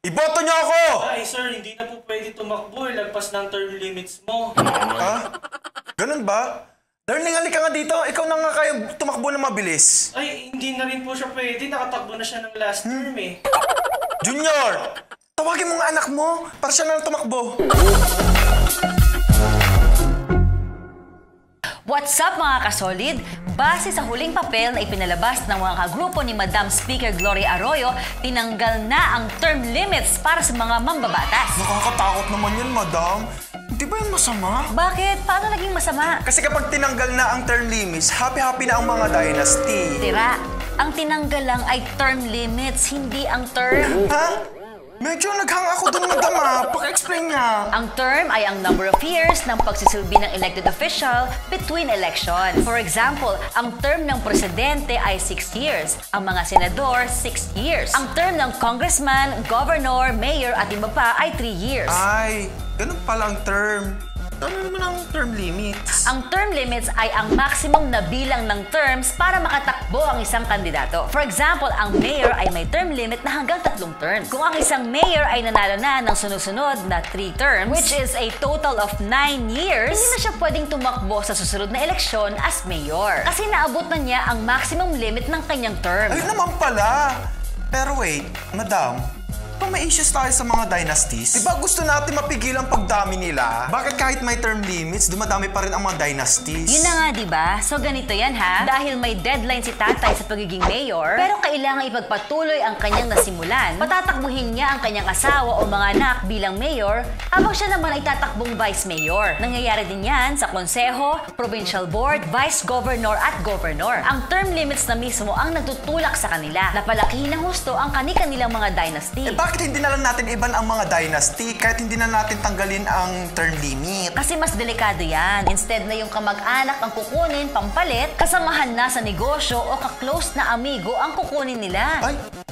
Iboto niyo ako! Ay, sir, hindi na po pwede tumakbo. Lagpas ng term limits mo. Ha? Ganun ba? Darling, halika nga dito. Ikaw na nga kaya tumakbo na mabilis. Ay, hindi na rin po siya pwede. Nakatakbo na siya ng last term eh. Junior! Tawagin mo nga anak mo para siya na lang tumakbo. What's up mga kasolid? Base sa huling papel na ipinalabas ng mga kagrupo ni Madam Speaker Gloria Arroyo, tinanggal na ang term limits para sa mga mambabatas. Nakakatakot naman yun, madam. Hindi ba yun masama? Bakit? Paano naging masama? Kasi kapag tinanggal na ang term limits, happy-happy na ang mga dynasty. Tira, ang tinanggal lang ay term limits, hindi ang term. Ha? Medyo naghang ako dun, madam, ha? Paka-explain niya. Ang term ay ang number of years ng pagsisilbi ng elected official between elections. For example, ang term ng presidente ay 6 years. Ang mga senador, 6 years. Ang term ng congressman, governor, mayor at iba pa ay 3 years. Ay, ganun pala ang term. Ano naman ang term limits? Ang term limits ay ang maximum na bilang ng terms para makatakbo ang isang kandidato. For example, ang mayor ay may term limit na hanggang 3 terms. Kung ang isang mayor ay nanalo na ng sunod-sunod na 3 terms, which is a total of 9 years, hindi na siya pwedeng tumakbo sa susunod na eleksyon as mayor. Kasi naabot na niya ang maximum limit ng kanyang term. Ayun naman pala. Pero wait, madam, kung may issues tayo sa mga dynasties, diba gusto natin mapigil ang pagdami nila? Bakit kahit may term limits, dumadami pa rin ang mga dynasties? Yun na nga, diba? So ganito yan ha. Dahil may deadline si tatay sa pagiging mayor, pero kailangan ipagpatuloy ang kanyang nasimulan. Patatakbuhin niya ang kanyang asawa o mga anak bilang mayor, habang siya naman ay tatakbong vice mayor. Nangyayari din yan sa konseho, provincial board, vice governor at governor. Ang term limits na mismo ang nagtutulak sa kanila na palakihin ng husto ang kani-kanilang mga dynasty. Bakit hindi na lang natin iban ang mga dynasty kahit hindi na natin tanggalin ang term limit? Kasi mas delikado yan. Instead na yung kamag-anak ang kukunin, pampalit, kasamahan na sa negosyo o ka-close na amigo ang kukunin nila.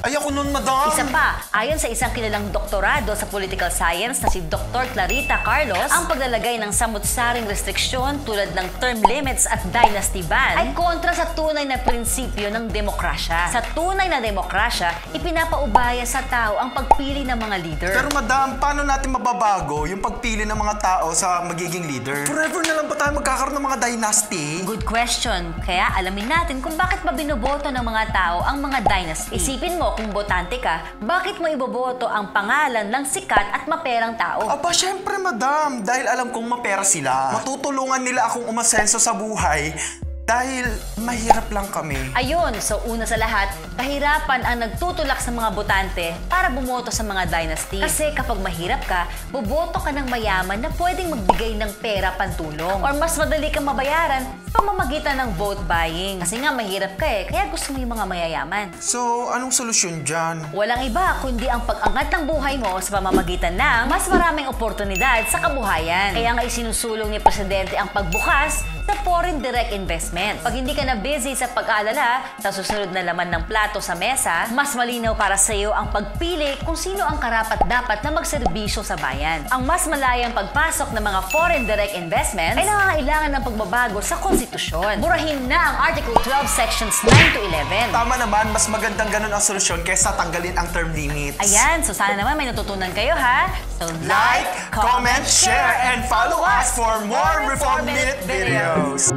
Ay ako nun, madam. Isa pa, ayon sa isang kilalang doktorado sa political science na si Dr. Clarita Carlos, ang paglalagay ng samut-saring restriksyon tulad ng term limits at dynasty ban ay kontra sa tunay na prinsipyo ng demokrasya. Sa tunay na demokrasya, ipinapaubaya sa tao ang pagpili ng mga leader. Pero madam, paano natin mababago yung pagpili ng mga tao sa magiging leader? Forever na lang ba tayo magkakaroon ng mga dynasty? Good question. Kaya alamin natin kung bakit ba binoboto ng mga tao ang mga dynasty. Isipin mo kung botante ka, bakit mo iboboto ang pangalan ng sikat at maperang tao? Aba, syempre madam. Dahil alam kong mapera sila. Matutulungan nila akong umasenso sa buhay. Dahil mahirap lang kami. Ayun, so una sa lahat, kahirapan ang nagtutulak sa mga botante para bumoto sa mga dynasty. Kasi kapag mahirap ka, boboto ka ng mayaman na pwedeng magbigay ng pera pantulong. Or mas madali kang mabayaran sa pamamagitan ng vote buying. Kasi nga mahirap ka eh, kaya gusto mo yung mga mayayaman. So, anong solusyon dyan? Walang iba kundi ang pag-angat ng buhay mo sa pamamagitan ng mas maraming oportunidad sa kabuhayan. Kaya nga isinusulong ni Presidente ang pagbukas sa foreign direct investment. Pag hindi ka na busy sa pag-aalala sa susunod na laman ng plato sa mesa, mas malinaw para sa iyo ang pagpili kung sino ang karapat-dapat na magserbisyo sa bayan. Ang mas malayang pagpasok ng mga foreign direct investments ay nangangailangan ng pagbabago sa konstitusyon. Burahin na ang Article 12 Sections 9 to 11. Tama naman, mas magandang ganun ang solusyon kaysa tanggalin ang term limits. Ayan, so sana naman may natutunan kayo ha. So Like, comment, share, and follow us for more Reform Minute videos.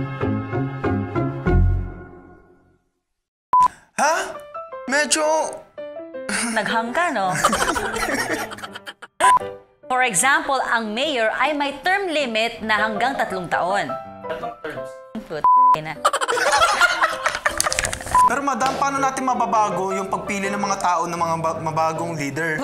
Ha? Medyo... Naghang ka, no? For example, ang mayor ay may term limit na hanggang 3 taon. 3 terms. Na. Pero madam, paano natin mababago yung pagpili ng mga tao ng mga mabagong leader?